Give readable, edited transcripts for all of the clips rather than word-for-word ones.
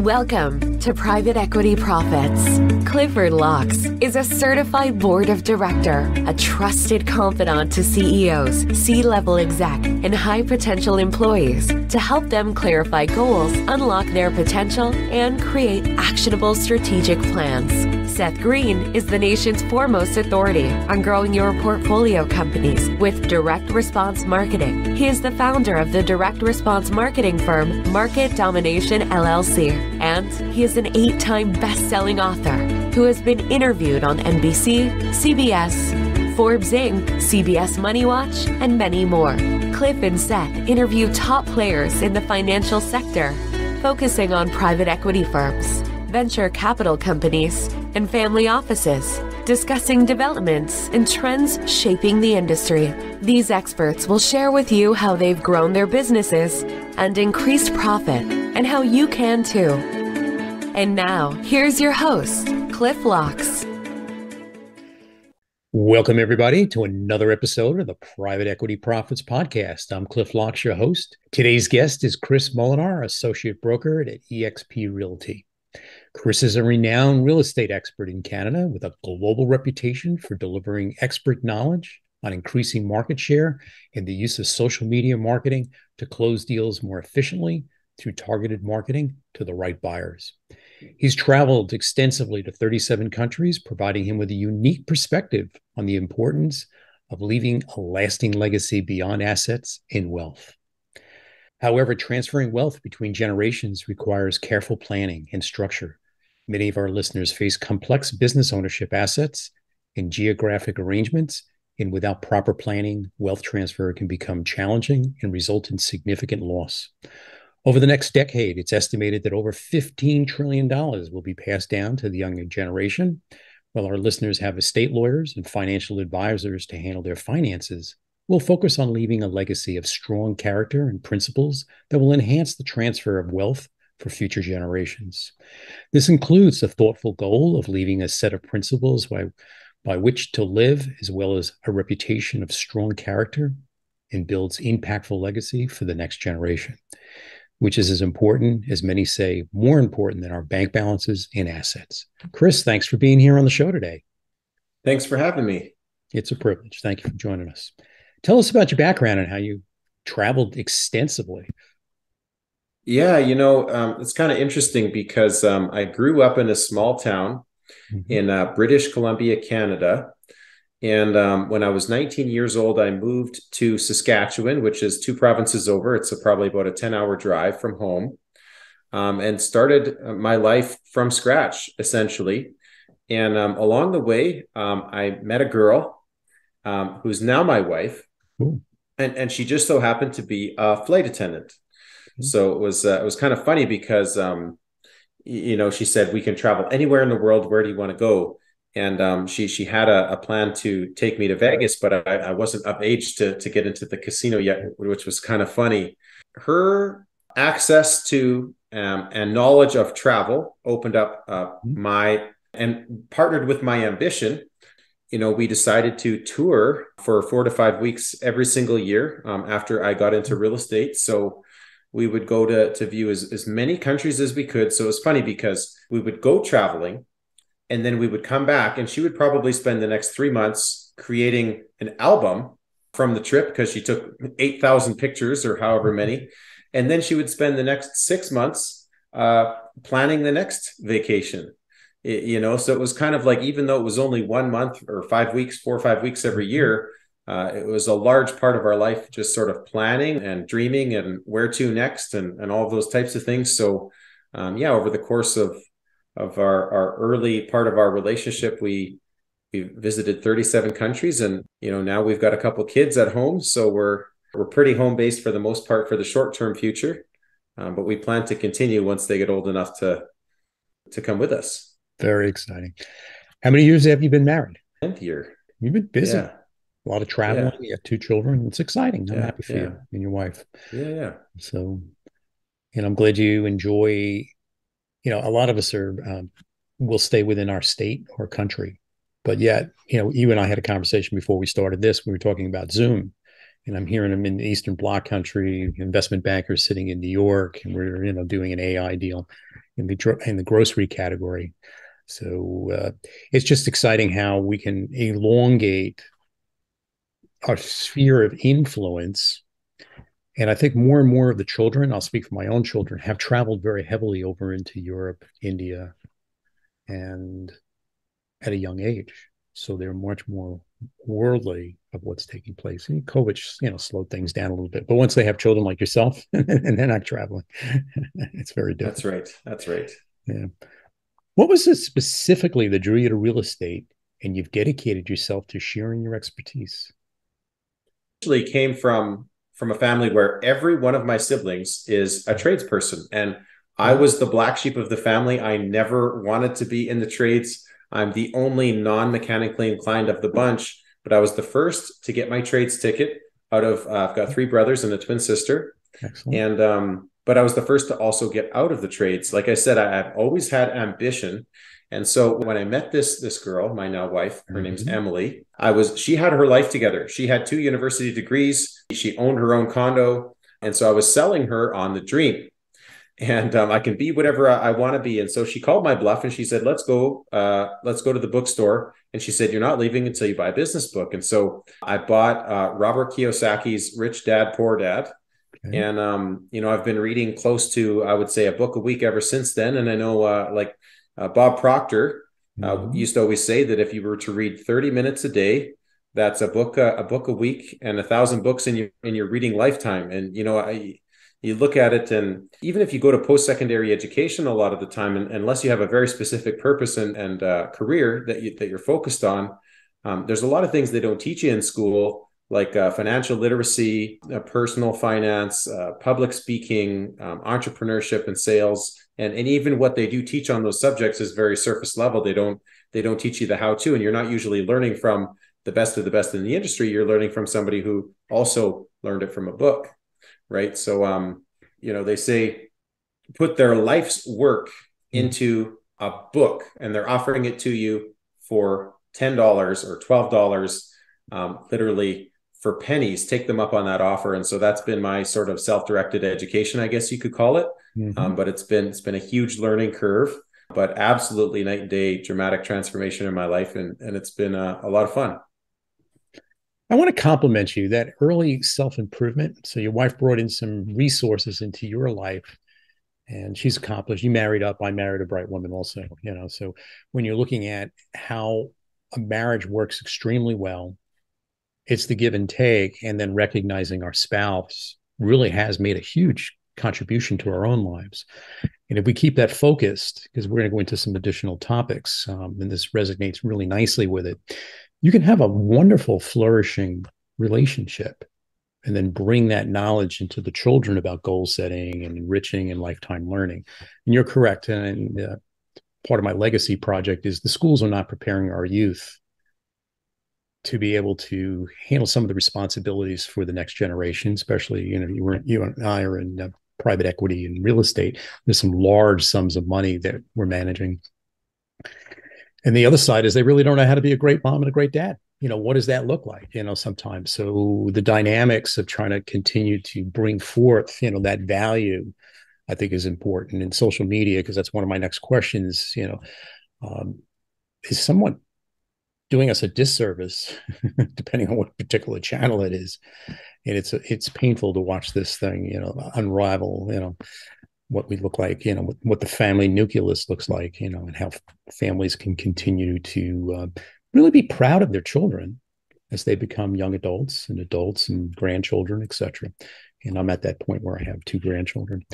Welcome to Private Equity Profits. Clifford Locks is a certified board of director, a trusted confidant to CEOs, C-level exec, and high-potential employees to help them clarify goals, unlock their potential, and create actionable strategic plans. Seth Green is the nation's foremost authority on growing your portfolio companies with direct response marketing. He is the founder of the direct response marketing firm Market Domination LLC, and he is an 8-time best-selling author who has been interviewed on NBC, CBS, Forbes Inc., CBS Money Watch, and many more. Cliff and Seth interview top players in the financial sector, focusing on private equity firms, venture capital companies, and family offices, discussing developments and trends shaping the industry. These experts will share with you how they've grown their businesses and increased profit, and how you can too. And now, here's your host, Cliff Locks. Welcome, everybody, to another episode of the Private Equity Profits Podcast. I'm Cliff Locks, your host. Today's guest is Chris Molenaar, Associate Broker at eXp Realty. Chris is a renowned real estate expert in Canada with a global reputation for delivering expert knowledge on increasing market share and the use of social media marketing to close deals more efficiently through targeted marketing to the right buyers. He's traveled extensively to 37 countries, providing him with a unique perspective on the importance of leaving a lasting legacy beyond assets and wealth. However, transferring wealth between generations requires careful planning and structure. Many of our listeners face complex business ownership assets and geographic arrangements, and without proper planning, wealth transfer can become challenging and result in significant loss. Over the next decade, it's estimated that over $15 trillion will be passed down to the younger generation. While our listeners have estate lawyers and financial advisors to handle their finances, we'll focus on leaving a legacy of strong character and principles that will enhance the transfer of wealth for future generations. This includes the thoughtful goal of leaving a set of principles by which to live, as well as a reputation of strong character, and builds impactful legacy for the next generation, which is as important, as many say, more important than our bank balances and assets. Chris, thanks for being here on the show today. Thanks for having me. It's a privilege. Thank you for joining us. Tell us about your background and how you traveled extensively. Yeah, it's kind of interesting because I grew up in a small town in British Columbia, Canada. And when I was 19 years old, I moved to Saskatchewan, which is 2 provinces over. It's probably about a 10-hour drive from home, and started my life from scratch, essentially. And along the way, I met a girl who's now my wife. Ooh. And she just so happened to be a flight attendant. So it was kind of funny because, she said, we can travel anywhere in the world. Where do you want to go? And she had a plan to take me to Vegas, but I wasn't of age to get into the casino yet, which was kind of funny. Her access to and knowledge of travel opened up and partnered with my ambition. We decided to tour for 4 to 5 weeks every single year after I got into real estate. So we would go to view as many countries as we could. So it was funny because we would go traveling and then we would come back, and she would probably spend the next 3 months creating an album from the trip because she took 8,000 pictures or however many. And then she would spend the next 6 months planning the next vacation. So it was kind of like, even though it was only 1 month or 5 weeks, 4 or 5 weeks every year, it was a large part of our life, just sort of planning and dreaming and where to next and all of those types of things. So over the course of our early part of our relationship, we visited 37 countries, and now we've got a couple kids at home, so we're pretty home based for the most part for the short-term future, but we plan to continue once they get old enough to come with us. Very exciting. How many years have you been married? 10th year. You've been busy. Yeah. A lot of traveling. You have 2 children. It's exciting. I'm happy for you and your wife. Yeah. So, I'm glad you enjoy. A lot of us will stay within our state or country, but yet, you and I had a conversation before we started this. We were talking about Zoom, And I'm hearing them in the Eastern Bloc country, investment bankers sitting in New York, and we're doing an AI deal in the grocery category. So it's just exciting how we can elongate our sphere of influence. And I think more and more of the children, I'll speak for my own children, have traveled very heavily over into Europe, India, and at a young age. So they're much more worldly of what's taking place. And COVID, slowed things down a little bit. But once they have children like yourself and they're not traveling, it's very different. That's right. That's right. Yeah. What was it specifically that drew you to real estate and you've dedicated yourself to sharing your expertise? Actually came from a family where every one of my siblings is a tradesperson. And I was the black sheep of the family. I never wanted to be in the trades. I'm the only non-mechanically inclined of the bunch, but I was the first to get my trades ticket out of, I've got three brothers and a twin sister. Excellent. And, but I was the first to also get out of the trades. Like I said, I've always had ambition. And so when I met this girl, my now wife, her name's Emily, she had her life together. She had 2 university degrees. She owned her own condo. And so I was selling her on the dream. And I can be whatever I want to be. And so she called my bluff and she said, let's go to the bookstore. And she said, you're not leaving until you buy a business book. And so I bought Robert Kiyosaki's Rich Dad, Poor Dad. Okay. And, I've been reading close to, I would say, a book a week ever since then. And I know Bob Proctor used to always say that if you were to read 30 minutes a day, that's a book a week and 1,000 books in your reading lifetime. And, you look at it, and even if you go to post-secondary education, a lot of the time, unless you have a very specific purpose and career that you're focused on, there's a lot of things they don't teach you in school, like financial literacy, personal finance, public speaking, entrepreneurship and sales. And even what they do teach on those subjects is very surface level. They don't teach you the how-to, and you're not usually learning from the best of the best in the industry. You're learning from somebody who also learned it from a book. Right. So, they say put their life's work into a book, and they're offering it to you for $10 or $12, literally for pennies. Take them up on that offer. And so that's been my sort of self-directed education, I guess you could call it. But it's been a huge learning curve, but absolutely night and day dramatic transformation in my life. And it's been a lot of fun. I want to compliment you, that early self-improvement. So your wife brought in some resources into your life, and she's accomplished. You married up. I married a bright woman also, so when you're looking at how a marriage works extremely well, it's the give and take, and then recognizing our spouse really has made a huge contribution to our own lives. And if we keep that focused, because we're going to go into some additional topics, and this resonates really nicely with it, you can have a wonderful, flourishing relationship and then bring that knowledge into the children about goal setting and enriching and lifetime learning. And you're correct. And part of my legacy project is the schools are not preparing our youth to be able to handle some of the responsibilities for the next generation, especially, you and I are in private equity and real estate. There's some large sums of money that we're managing. And the other side is they really don't know how to be a great mom and a great dad. What does that look like, sometimes? So the dynamics of trying to continue to bring forth, that value, I think is important in social media, because that's one of my next questions, is somewhat doing us a disservice, depending on what particular channel it is. And it's painful to watch this thing, unravel, what we look like, what the family nucleus looks like, and how families can continue to really be proud of their children as they become young adults and grandchildren, etc. And I'm at that point where I have 2 grandchildren.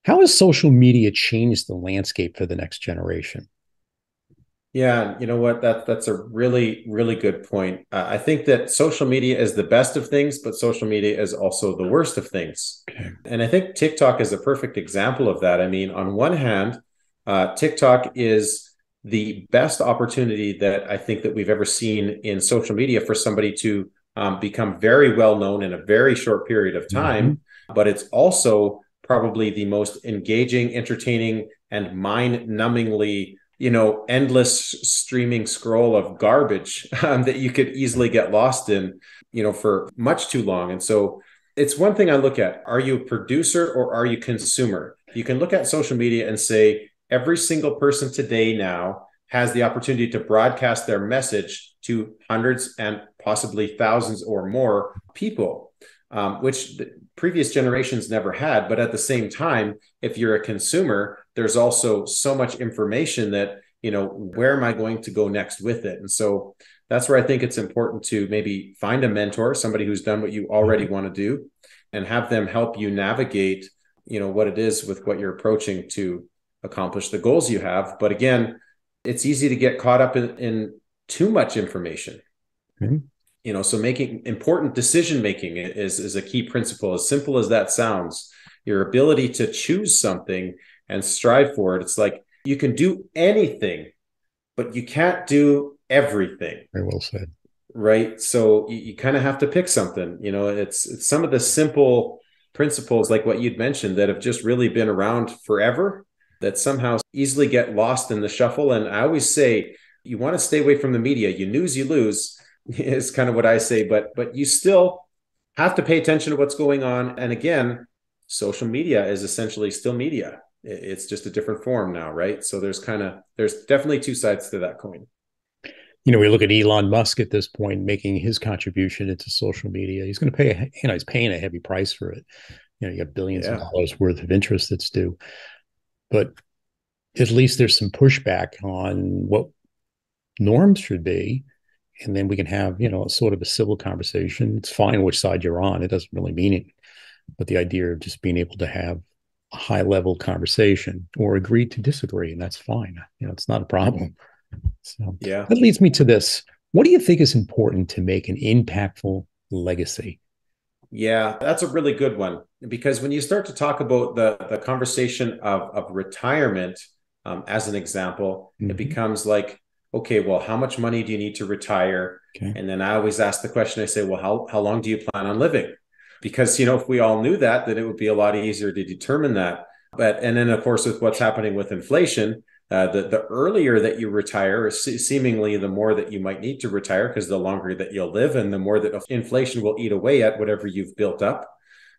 How has social media changed the landscape for the next generation? Yeah, you know what? That's a really, really good point. I think that social media is the best of things, but social media is also the worst of things. Okay. And I think TikTok is a perfect example of that. I mean, on one hand, TikTok is the best opportunity that I think that we've ever seen in social media for somebody to become very well known in a very short period of time. But it's also probably the most engaging, entertaining, and mind-numbingly endless streaming scroll of garbage that you could easily get lost in, for much too long. And so it's one thing I look at. Are you a producer or are you consumer? You can look at social media and say every single person today now has the opportunity to broadcast their message to hundreds and possibly thousands or more people, which the previous generations never had. But at the same time, if you're a consumer, there's also so much information that, where am I going to go next with it? And so that's where I think it's important to maybe find a mentor, somebody who's done what you already want to do, and have them help you navigate, what it is with what you're approaching to accomplish the goals you have. But again, it's easy to get caught up in too much information. Mm-hmm. So making important decision making is a key principle. As simple as that sounds, your ability to choose something and strive for it. It's like you can do anything, but you can't do everything. Very well said. Right. So you kind of have to pick something. It's some of the simple principles like what you'd mentioned that have just really been around forever that somehow easily get lost in the shuffle. And I always say, you want to stay away from the media. You news, you lose is kind of what I say, but you still have to pay attention to what's going on. And again, social media is essentially still media. It's just a different form now, right? So there's definitely two sides to that coin. We look at Elon Musk at this point making his contribution into social media. He's going to pay, he's paying a heavy price for it. You got billions of dollars worth of interest that's due. But at least there's some pushback on what norms should be. And then we can have, a sort of a civil conversation. It's fine which side you're on. It doesn't really mean it. But the idea of just being able to have a high level conversation or agree to disagree, and that's fine. It's not a problem. So that leads me to this. What do you think is important to make an impactful legacy? Yeah, that's a really good one. Because when you start to talk about the conversation of retirement, as an example, it becomes like, okay, well, how much money do you need to retire? Okay. And then I always ask the question, I say, well, how long do you plan on living? Because, if we all knew that, then it would be a lot easier to determine that. And then, of course, with what's happening with inflation, the earlier that you retire, seemingly the more that you might need to retire, because the longer that you'll live and the more that inflation will eat away at whatever you've built up.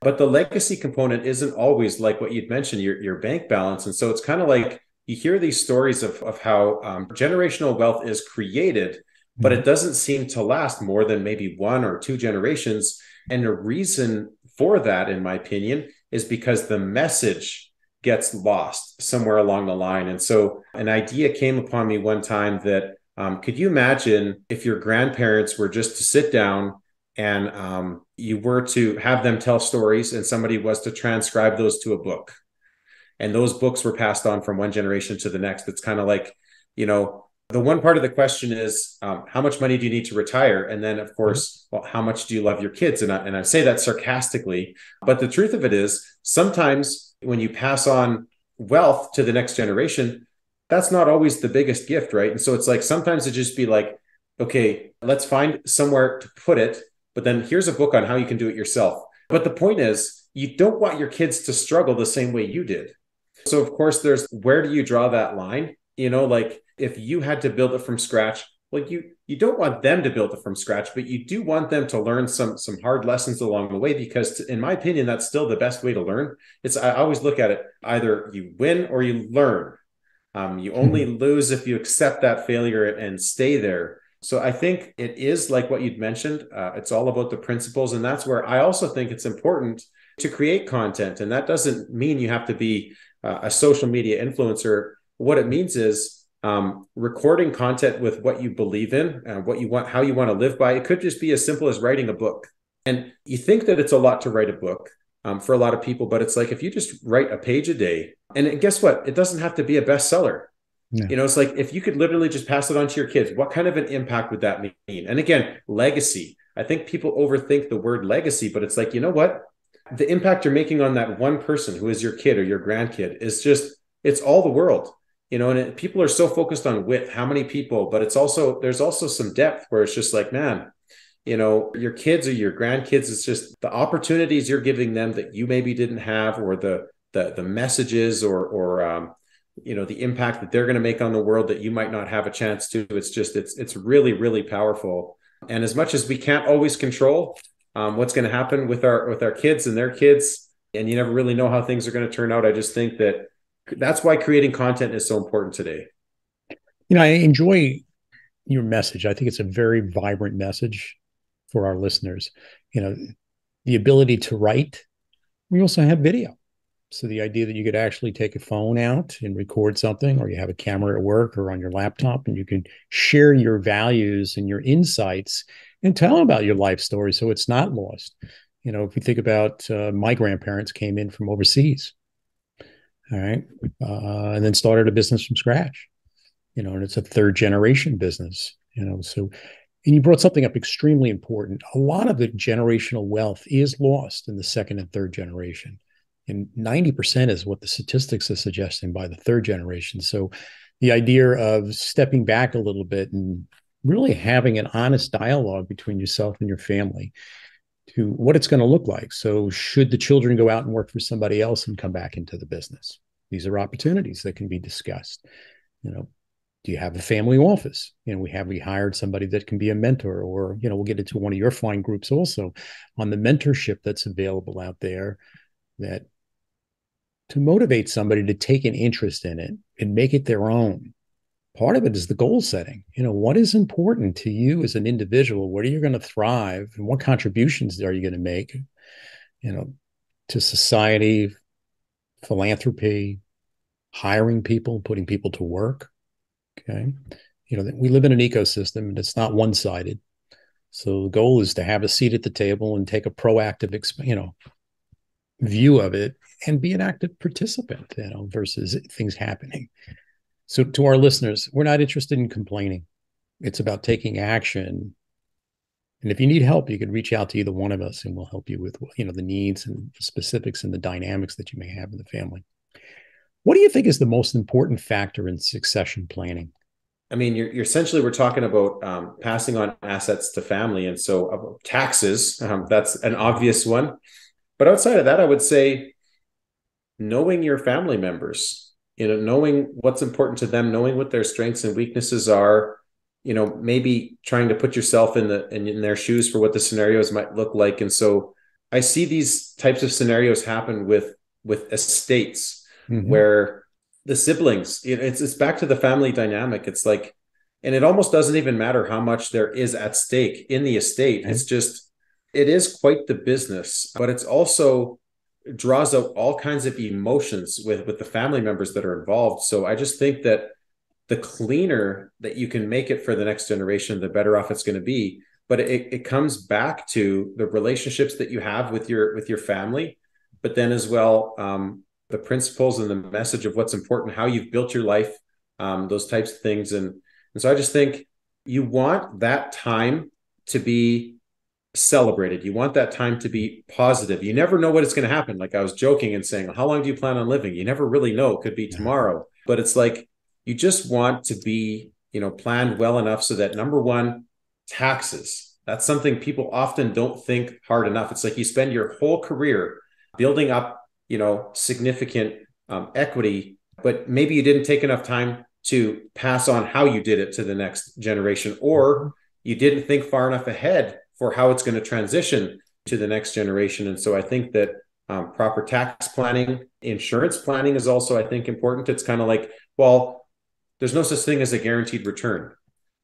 But the legacy component isn't always like what you'd mentioned, your bank balance. And so it's kind of like you hear these stories of how generational wealth is created, but it doesn't seem to last more than maybe 1 or 2 generations. And the reason for that, in my opinion, is because the message gets lost somewhere along the line. And so an idea came upon me one time that could you imagine if your grandparents were just to sit down and you were to have them tell stories and somebody was to transcribe those to a book, and those books were passed on from one generation to the next? It's kind of like, the one part of the question is, how much money do you need to retire? And then, of course, well, how much do you love your kids? And I say that sarcastically, but the truth of it is sometimes when you pass on wealth to the next generation, that's not always the biggest gift, right? And so it's like, sometimes it just be like, okay, let's find somewhere to put it, but then here's a book on how you can do it yourself. But the point is, you don't want your kids to struggle the same way you did. So of course, there's, where do you draw that line? Like if you had to build it from scratch, well, you don't want them to build it from scratch, but you do want them to learn some hard lessons along the way, because in my opinion, that's still the best way to learn. I always look at it, either you win or you learn. You only lose if you accept that failure and stay there. So I think it is like what you'd mentioned. It's all about the principles. And that's where I also think it's important to create content. And that doesn't mean you have to be a social media influencer. What it means is recording content with what you believe in, what you want, how you want to live by. It could just be as simple as writing a book. And you think that it's a lot to write a book for a lot of people, but it's like, if you just write a page a day, and guess what? It doesn't have to be a bestseller. Yeah. It's like, if you could literally just pass it on to your kids, what kind of an impact would that mean? And again, legacy. I think people overthink the word legacy, but it's like, you know what? The impact you're making on that one person who is your kid or your grandkid is just, it's all the world. And people are so focused on width, how many people, but there's also some depth where it's just like, man, your kids or your grandkids, it's just the opportunities you're giving them that you maybe didn't have, or the messages or the impact that they're going to make on the world that you might not have a chance to. It's really, really powerful. And as much as we can't always control what's going to happen with our kids and their kids, and you never really know how things are going to turn out, I just think that's why creating content is so important today. I enjoy your message. I think it's a very vibrant message for our listeners. The ability to write. We also have video. So the idea that you could actually take a phone out and record something, or you have a camera at work or on your laptop, and you can share your values and your insights and tell about your life story so it's not lost. If we think about my grandparents came in from overseas, all right, and then started a business from scratch, and it's a third generation business, so. And you brought something up extremely important. A lot of the generational wealth is lost in the second and third generation. And 90% is what the statistics are suggesting by the third generation. So the idea of stepping back a little bit and really having an honest dialogue between yourself and your family to what it's going to look like. So should the children go out and work for somebody else and come back into the business? These are opportunities that can be discussed. Do you have a family office? We hired somebody that can be a mentor, or, we'll get into one of your fine groups also on the mentorship that's available out there, that to motivate somebody to take an interest in it and make it their own. Part of it is the goal setting. What is important to you as an individual? Where are you going to thrive, and what contributions are you going to make, to society, philanthropy, hiring people, putting people to work. Okay. We live in an ecosystem and it's not one-sided. So the goal is to have a seat at the table and take a proactive, view of it and be an active participant, versus things happening. So to our listeners, we're not interested in complaining. It's about taking action. And if you need help, you can reach out to either one of us and we'll help you with, the needs and the specifics and the dynamics that you may have in the family. What do you think is the most important factor in succession planning? I mean, you're essentially, we're talking about passing on assets to family. And so taxes, that's an obvious one. But outside of that, I would say knowing your family members, knowing what's important to them, knowing what their strengths and weaknesses are, maybe trying to put yourself in their shoes for what the scenarios might look like. And so I see these types of scenarios happen with estates. Mm-hmm. Where the siblings, it's back to the family dynamic. It's like, and it almost doesn't even matter how much there is at stake in the estate. Mm-hmm. It's just, it is quite the business, but it's also draws out all kinds of emotions with the family members that are involved. So I just think that the cleaner that you can make it for the next generation, the better off it's going to be. But it comes back to the relationships that you have with your family, but then as well, the principles and the message of what's important, how you've built your life, those types of things. And so I just think you want that time to be celebrated. You want that time to be positive. You never know what it's going to happen. Like I was joking and saying, how long do you plan on living? You never really know. It could be tomorrow. But it's like, you just want to be, planned well enough so that, number one, taxes. That's something people often don't think hard enough. It's like you spend your whole career building up significant equity, but maybe you didn't take enough time to pass on how you did it to the next generation, or you didn't think far enough ahead for how it's going to transition to the next generation. And so I think that proper tax planning, insurance planning is also, I think, important. It's kind of like, well, there's no such thing as a guaranteed return.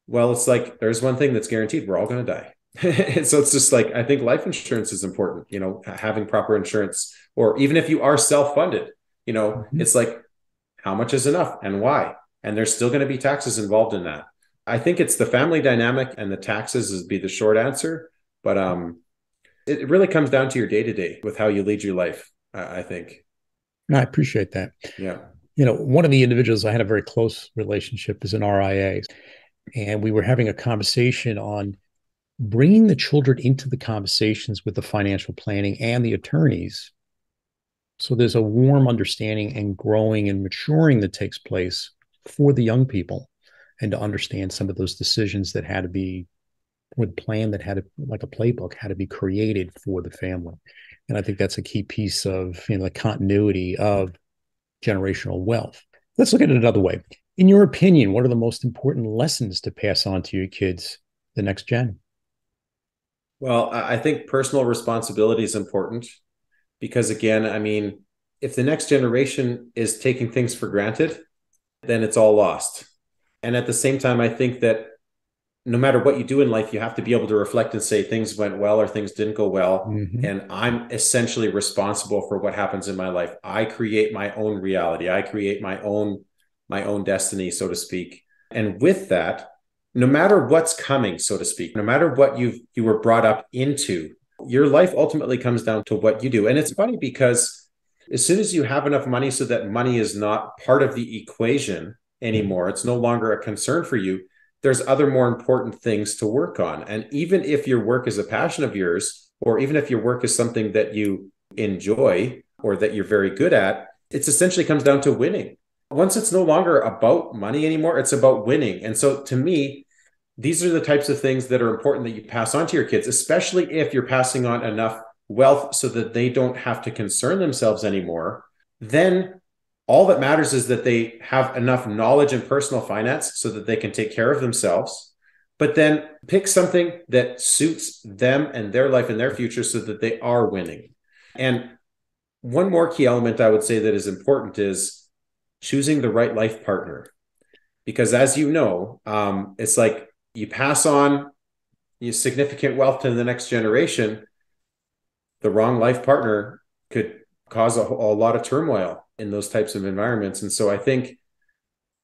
Well, it's like, there's one thing that's guaranteed. We're all going to die. And so it's just like, I think life insurance is important, having proper insurance, or even if you are self-funded, it's like, how much is enough and why? And there's still going to be taxes involved in that. I think it's the family dynamic and the taxes is be the short answer, but it really comes down to your day-to-day with how you lead your life, I think. I appreciate that. Yeah. One of the individuals I had a very close relationship is an RIA, and we were having a conversation on bringing the children into the conversations with the financial planning and the attorneys. So there's a warm understanding and growing and maturing that takes place for the young people, and to understand some of those decisions that had to be, with plan that had to, like a playbook, had to be created for the family. And I think that's a key piece of the continuity of generational wealth. Let's look at it another way. In your opinion, what are the most important lessons to pass on to your kids, the next gen? Well, I think personal responsibility is important because, again, I mean, if the next generation is taking things for granted, then it's all lost. And at the same time, I think that no matter what you do in life, you have to be able to reflect and say things went well or things didn't go well. Mm-hmm. And I'm essentially responsible for what happens in my life. I create my own reality. I create my own destiny, so to speak. And with that, no matter what's coming, so to speak, no matter what you were brought up into, your life ultimately comes down to what you do. And it's funny because as soon as you have enough money so that money is not part of the equation anymore, it's no longer a concern for you, there's other more important things to work on. And even if your work is a passion of yours, or even if your work is something that you enjoy or that you're very good at, it essentially comes down to winning. Once it's no longer about money anymore, it's about winning. And so to me, these are the types of things that are important that you pass on to your kids, especially if you're passing on enough wealth so that they don't have to concern themselves anymore. Then all that matters is that they have enough knowledge in personal finance so that they can take care of themselves, but then pick something that suits them and their life and their future so that they are winning. And one more key element I would say that is important is choosing the right life partner. Because as you know, it's like you pass on your significant wealth to the next generation, the wrong life partner could cause a lot of turmoil in those types of environments. And so I think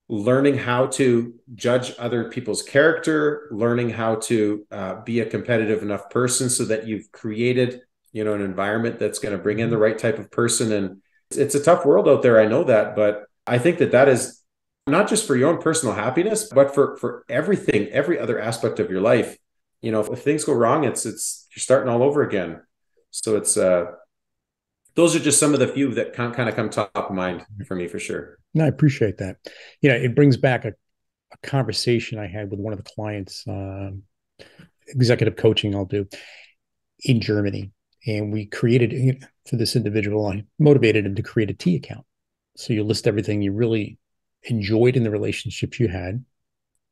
learning how to judge other people's character, learning how to be a competitive enough person so that you've created, an environment that's going to bring in the right type of person. And it's a tough world out there. I know that, but I think that is not just for your own personal happiness, but for everything, every other aspect of your life. If things go wrong, it's you're starting all over again. So it's those are just some of the few that kind of come top of mind for me, for sure. No, I appreciate that. It brings back a conversation I had with one of the clients, executive coaching I'll do in Germany. And we created, for this individual, I motivated him to create a T account. So you list everything you really enjoyed in the relationships you had.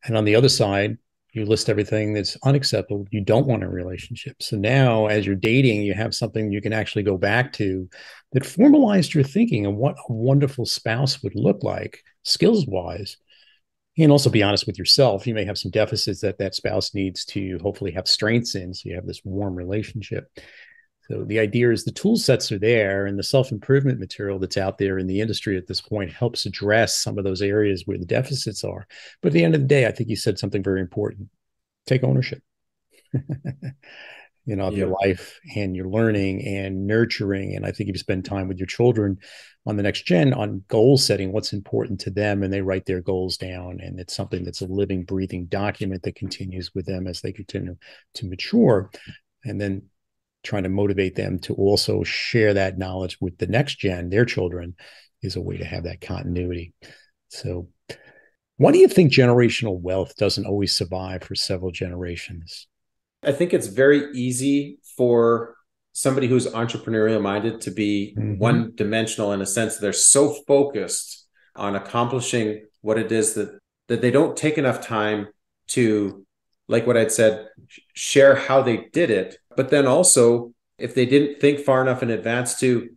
And on the other side, you list everything that's unacceptable, you don't want in a relationship. So now as you're dating, you have something you can actually go back to that formalized your thinking of what a wonderful spouse would look like, skills-wise. And also be honest with yourself. You may have some deficits that spouse needs to hopefully have strengths in, so you have this warm relationship. So the idea is the tool sets are there, and the self-improvement material that's out there in the industry at this point helps address some of those areas where the deficits are. But at the end of the day, I think you said something very important. Take ownership, of your life and your learning and nurturing. And I think if you spend time with your children on the next gen on goal setting, what's important to them, and they write their goals down, and it's something that's a living, breathing document that continues with them as they continue to mature. And then trying to motivate them to also share that knowledge with the next gen, their children, is a way to have that continuity. So why do you think generational wealth doesn't always survive for several generations? I think it's very easy for somebody who's entrepreneurial minded to be one dimensional, in a sense. They're so focused on accomplishing what it is that they don't take enough time to, like what I'd said, share how they did it. But then also, if they didn't think far enough in advance to,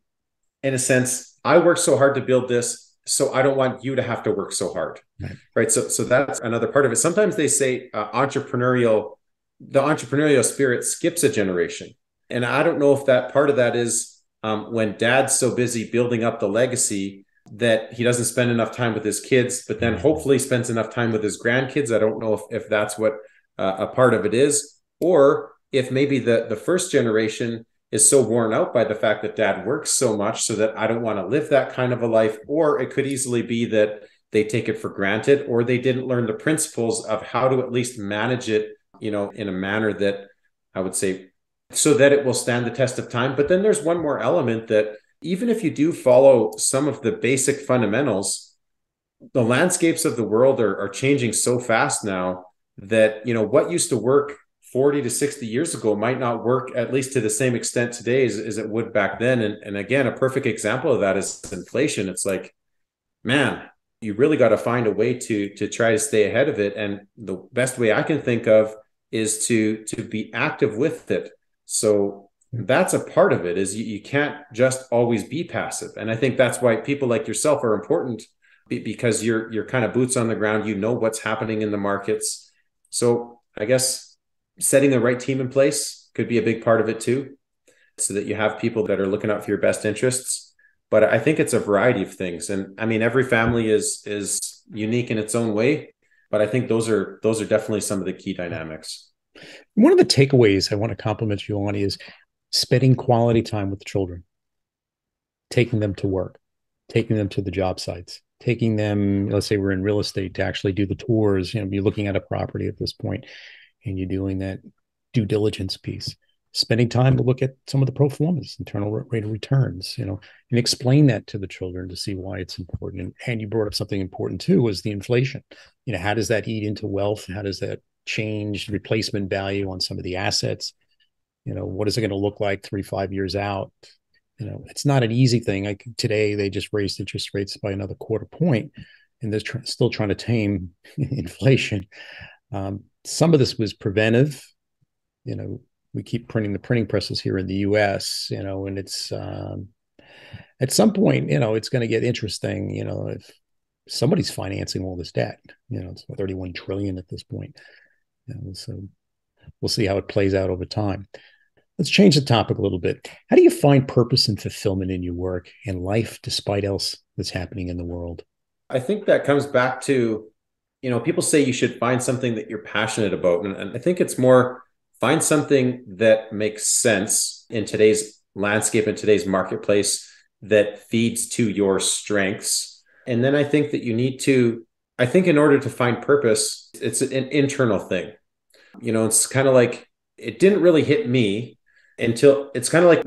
in a sense, I worked so hard to build this, so I don't want you to have to work so hard. Right. So that's another part of it. Sometimes they say the entrepreneurial spirit skips a generation. And I don't know if that part of that is when dad's so busy building up the legacy that he doesn't spend enough time with his kids, but then hopefully spends enough time with his grandkids. I don't know if that's what a part of it is, or if maybe the first generation is so worn out by the fact that dad works so much so that I don't want to live that kind of a life. Or it could easily be that they take it for granted, or they didn't learn the principles of how to at least manage it, in a manner that I would say so that it will stand the test of time. But then there's one more element that even if you do follow some of the basic fundamentals, the landscapes of the world are changing so fast now that, what used to work 40 to 60 years ago might not work, at least to the same extent today as it would back then. And again, a perfect example of that is inflation. It's like, man, you really got to find a way to try to stay ahead of it. And the best way I can think of is to be active with it. So that's a part of it, is you can't just always be passive. And I think that's why people like yourself are important, because you're kind of boots on the ground. You know what's happening in the markets. So I guess setting the right team in place could be a big part of it too, so that you have people that are looking out for your best interests. But I think it's a variety of things. And I mean, every family is unique in its own way, but I think those are definitely some of the key dynamics. One of the takeaways I want to compliment you on is spending quality time with the children, taking them to work, taking them to the job sites, taking them, let's say we're in real estate, to actually do the tours, you're looking at a property at this point, and you're doing that due diligence piece, spending time to look at some of the pro formas, internal rate of returns, and explain that to the children to see why it's important. And you brought up something important too, was the inflation. How does that eat into wealth? How does that change replacement value on some of the assets? What is it going to look like 3-5 years out? It's not an easy thing. Like today, they just raised interest rates by another quarter point, and they're still trying to tame inflation. Some of this was preventive. We keep printing the printing presses here in the U.S., and it's at some point, it's going to get interesting, if somebody's financing all this debt, it's 31 trillion at this point. So we'll see how it plays out over time. Let's change the topic a little bit. How do you find purpose and fulfillment in your work and life despite else that's happening in the world? I think that comes back to, people say you should find something that you're passionate about. And I think it's more, find something that makes sense in today's landscape, in today's marketplace, that feeds to your strengths. And then I think that in order to find purpose, it's an internal thing. It's kind of like, it didn't really hit me until, it's kind of like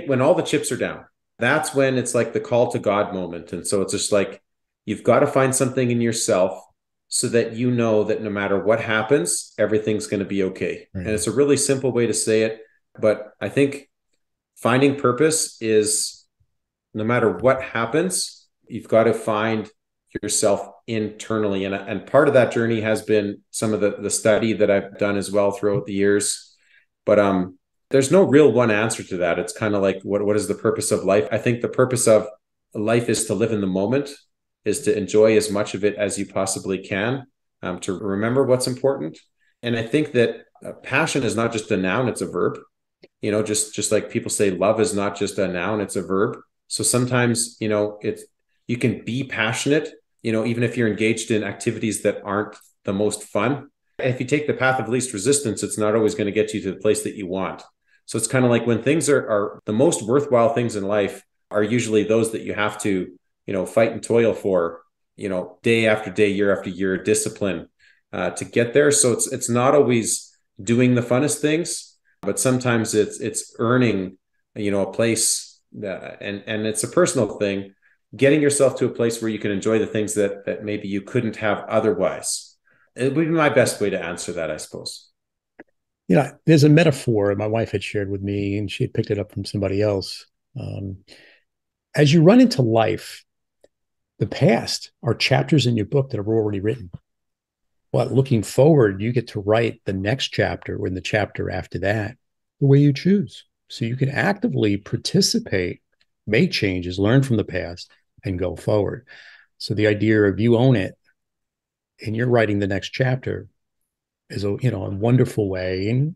when all the chips are down, that's when it's like the call to God moment. And so it's just like, you've got to find something in yourself so that that no matter what happens, everything's going to be okay. Right. And it's a really simple way to say it, but I think finding purpose is, no matter what happens, you've got to find yourself internally. And part of that journey has been some of the study that I've done as well throughout the years. But there's no real one answer to that. It's kind of like, what is the purpose of life? I think the purpose of life is to live in the moment, is to enjoy as much of it as you possibly can, to remember what's important. And I think that passion is not just a noun, it's a verb. Just like people say, love is not just a noun, it's a verb. So sometimes, you can be passionate, even if you're engaged in activities that aren't the most fun. If you take the path of least resistance, it's not always going to get you to the place that you want. So it's kind of like, when things are the most worthwhile things in life are usually those that you have to, fight and toil for, day after day, year after year, discipline to get there. So it's not always doing the funnest things, but sometimes it's earning, a place, and it's a personal thing, getting yourself to a place where you can enjoy the things that maybe you couldn't have otherwise. It would be my best way to answer that, I suppose. There's a metaphor my wife had shared with me, and she had picked it up from somebody else. As you run into life, the past are chapters in your book that are already written. But looking forward, you get to write the next chapter, or in the chapter after that, the way you choose. So you can actively participate, make changes, learn from the past, and go forward. So the idea of you own it, and you're writing the next chapter is a wonderful way. And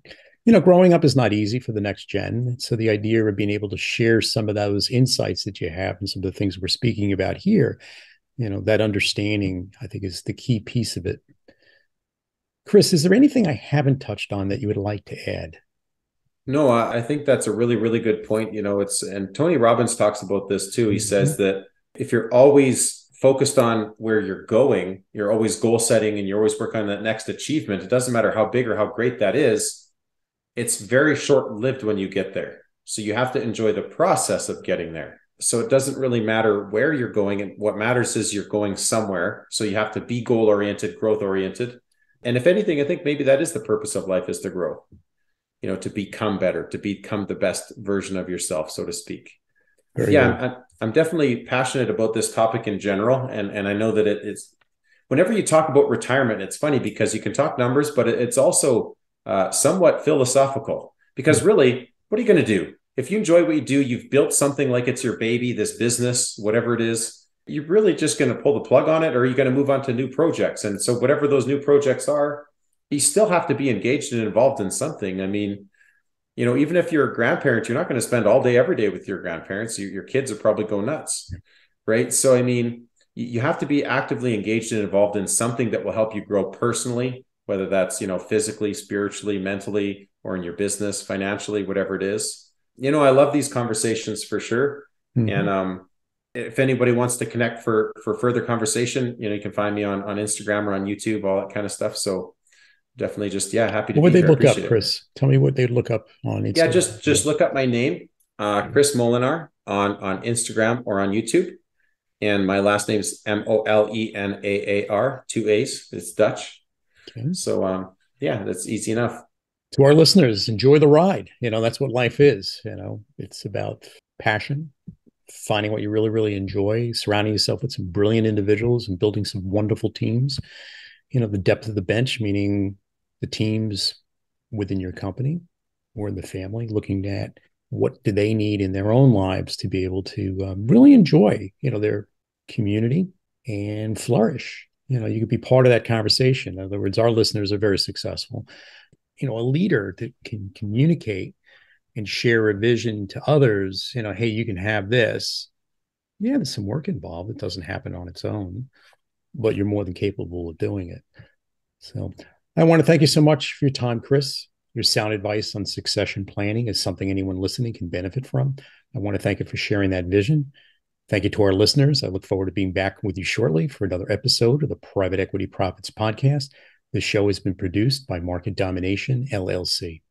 growing up is not easy for the next gen. So the idea of being able to share some of those insights that you have and some of the things we're speaking about here, that understanding, I think, is the key piece of it. Chris, is there anything I haven't touched on that you would like to add? No, I think that's a really, really good point. And Tony Robbins talks about this too. He says that if you're always focused on where you're going, you're always goal setting, and you're always working on that next achievement, it doesn't matter how big or how great that is, it's very short-lived when you get there. So you have to enjoy the process of getting there. So it doesn't really matter where you're going, and what matters is you're going somewhere. So you have to be goal-oriented, growth-oriented. And if anything, I think maybe that is the purpose of life, is to grow, to become better, to become the best version of yourself, so to speak. Very Yeah, good. I'm definitely passionate about this topic in general, and I know that it's whenever you talk about retirement, it's funny because you can talk numbers, but it's also somewhat philosophical. Because really, what are you going to do if you enjoy what you do? You've built something like it's your baby, this business, whatever it is. You're really just going to pull the plug on it, or are you going to move on to new projects? And so, whatever those new projects are, you still have to be engaged and involved in something. I mean, even if you're a grandparent, you're not going to spend all day every day with your grandparents. Your kids will probably go nuts, right? So, I mean, you have to be actively engaged and involved in something that will help you grow personally, whether that's, physically, spiritually, mentally, or in your business, financially, whatever it is. I love these conversations for sure. Mm-hmm. And if anybody wants to connect for further conversation, you can find me on Instagram or on YouTube, all that kind of stuff. So definitely just, yeah, happy to What would be they here. I look up, appreciate it. Chris? Tell me what they'd look up on Yeah, Instagram. just look up my name, Chris Molenaar on Instagram or on YouTube. And my last name is Molenaar, two A's. It's Dutch. Okay. So yeah, that's easy enough. To our listeners, enjoy the ride. That's what life is. It's about passion, finding what you really, really enjoy, surrounding yourself with some brilliant individuals and building some wonderful teams. The depth of the bench, meaning the teams within your company or in the family, looking at what do they need in their own lives to be able to really enjoy, their community and flourish. You could be part of that conversation. In other words, our listeners are very successful. A leader that can communicate and share a vision to others, hey, you can have this. Yeah, there's some work involved. It doesn't happen on its own, but you're more than capable of doing it. So I want to thank you so much for your time, Chris. Your sound advice on succession planning is something anyone listening can benefit from. I want to thank you for sharing that vision. Thank you to our listeners. I look forward to being back with you shortly for another episode of the Private Equity Profits Podcast. The show has been produced by Market Domination, LLC.